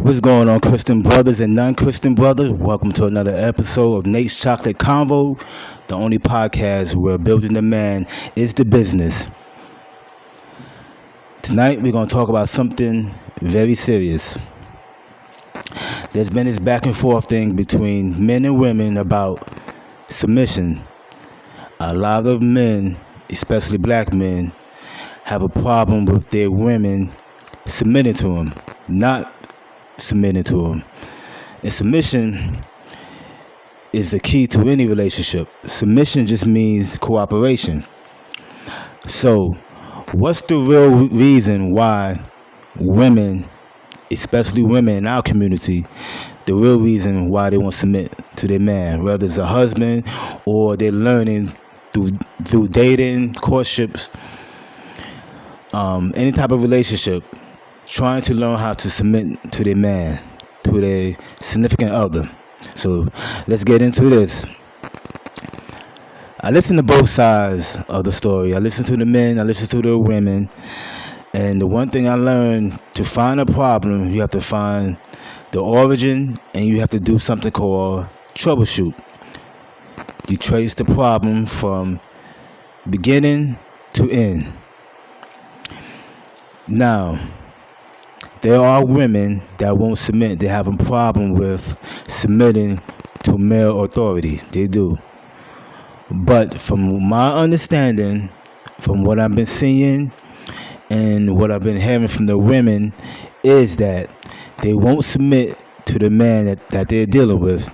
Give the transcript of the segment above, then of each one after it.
What's going on, Christian brothers and non-Christian brothers? Welcome to another episode of Nate's Chocolate Convo, the only podcast where building the man is the business. Tonight, we're going to talk about something very serious. There's been this back and forth thing between men and women about submission. A lot of men, especially black men, have a problem with their women submitting to them, not submitting to them. And submission is the key to any relationship. Submission just means cooperation. So, what's the real reason why women, especially women in our community, the real reason why they won't submit to their man, whether it's a husband or they're learning through dating, courtships, any type of relationship, trying to learn how to submit to their man, to their significant other. So let's get into this. I listen to both sides of the story. I listen to the men, I listen to the women. And the one thing I learned, to find a problem, you have to find the origin and you have to do something called troubleshoot. You trace the problem from beginning to end. Now, there are women that won't submit. They have a problem with submitting to male authority. They do. But from my understanding, from what I've been seeing and what I've been hearing from the women, is that they won't submit to the man that they're dealing with.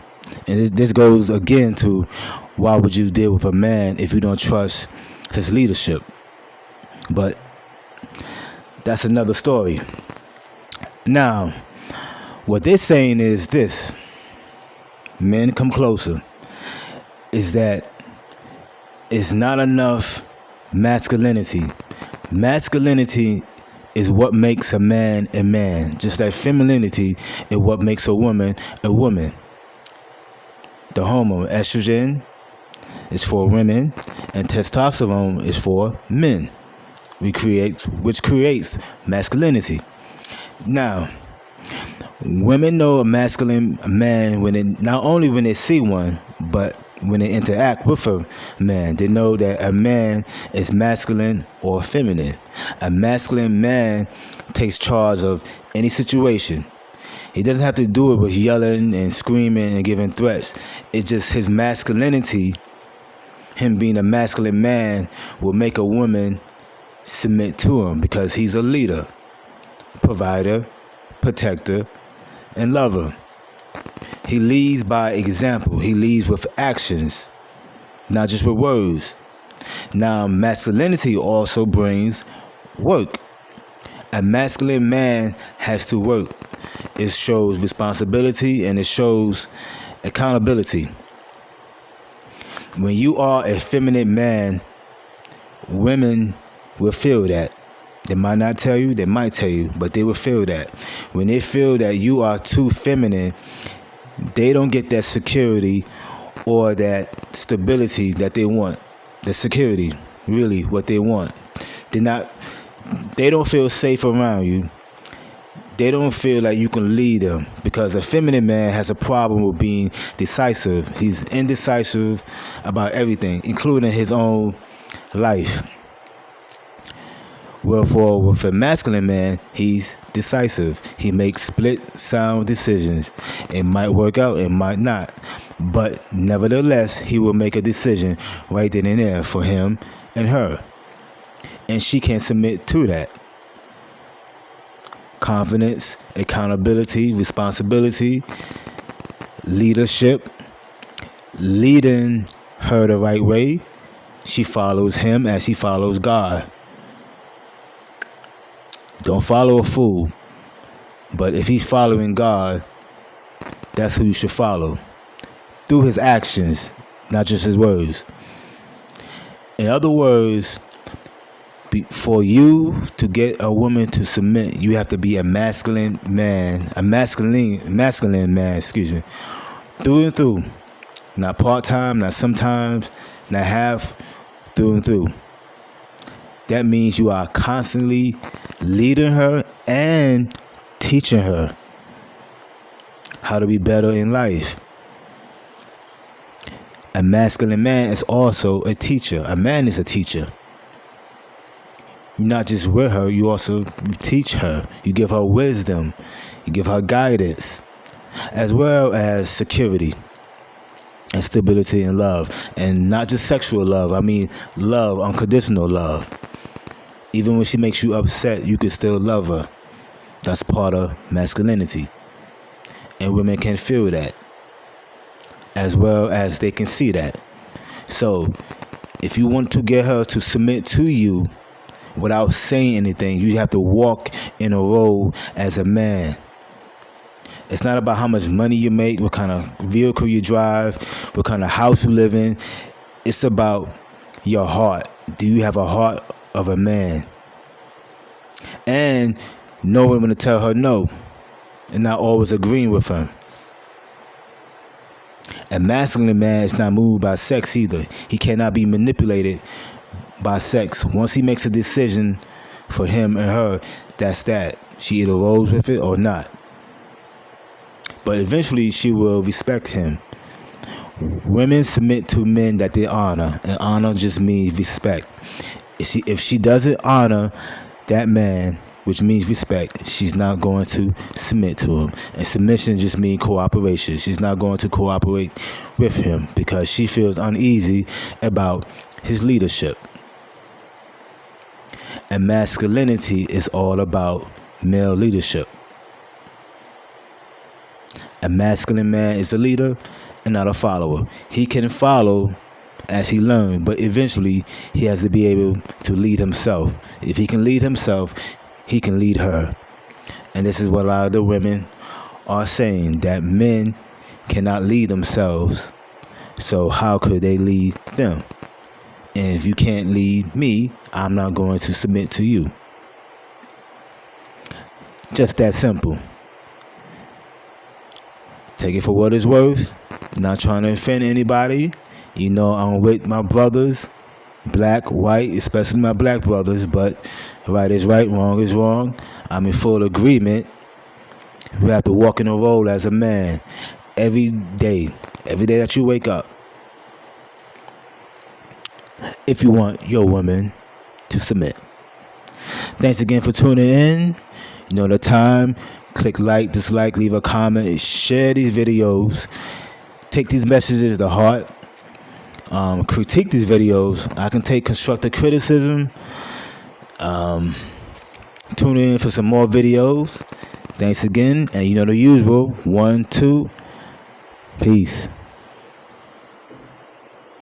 And this goes again to, why would you deal with a man if you don't trust his leadership? But that's another story. Now, what they're saying is this, men come closer, is that it's not enough masculinity. Masculinity is what makes a man, just like femininity is what makes a woman a woman. The hormone estrogen is for women and testosterone is for men, which creates masculinity. Now, women know a masculine man not only when they see one, but when they interact with a man. They know that a man is masculine or feminine. A masculine man takes charge of any situation. He doesn't have to do it with yelling and screaming and giving threats. It's just his masculinity, him being a masculine man, will make a woman submit to him because he's a leader, provider, protector, and lover. He leads by example. He leads with actions, not just with words. Now, masculinity also brings work. A masculine man has to work. It shows responsibility and it shows accountability. When you are a feminine man, women will feel that. They might not tell you, they might tell you, but they will feel that. When they feel that you are too feminine, they don't get that security or that stability that they want. The security, really what they want. They don't feel safe around you. They don't feel like you can lead them, because a feminine man has a problem with being decisive. He's indecisive about everything, including his own life. Wherefore, with a masculine man, he's decisive. He makes split sound decisions. It might work out, it might not. But nevertheless, he will make a decision right then and there for him and her. And she can submit to that. Confidence, accountability, responsibility, leadership, leading her the right way. She follows him as she follows God. Don't follow a fool. But if he's following God, that's who you should follow. Through his actions, not just his words. In other words, for you to get a woman to submit, you have to be a masculine man, through and through. Not part-time, not sometimes, not half, through and through. That means you are constantly leading her and teaching her. how to be better in life. A masculine man is also a teacher. A man is a teacher. You're not just with her, you also teach her. You give her wisdom. You give her guidance, as well as security and stability and love. And not just sexual love. I mean love, unconditional love. Even when she makes you upset, you can still love her. That's part of masculinity. And women can feel that, as well as they can see that. So, if you want to get her to submit to you without saying anything, you have to walk in a role as a man. It's not about how much money you make, what kind of vehicle you drive, what kind of house you live in. It's about your heart. Do you have a heart of a man? And knowing when to tell her no, and not always agreeing with her. A masculine man is not moved by sex either. He cannot be manipulated by sex. Once he makes a decision for him and her, that's that. She either rolls with it or not. But eventually she will respect him. Women submit to men that they honor, and honor just means respect. If she doesn't honor that man, which means respect, she's not going to submit to him. And submission just means cooperation. She's not going to cooperate with him because she feels uneasy about his leadership. And masculinity is all about male leadership. A masculine man is a leader and not a follower. He can follow as he learns, but eventually he has to be able to lead himself. If he can lead himself, he can lead her. And this is what a lot of the women are saying, that men cannot lead themselves. So how could they lead them? And if you can't lead me, I'm not going to submit to you. Just that simple. Take it for what it's worth. Not trying to offend anybody. You know, I'm with my brothers, black, white, especially my black brothers, but right is right, wrong is wrong. I'm in full agreement. We have to walk in a role as a man every day that you wake up. If you want your woman to submit. Thanks again for tuning in. You know the time. Click like, dislike, leave a comment, share these videos. Take these messages to heart. Critique these videos. I can take constructive criticism. Tune in for some more videos. Thanks again. And you know the usual. 1, 2. Peace.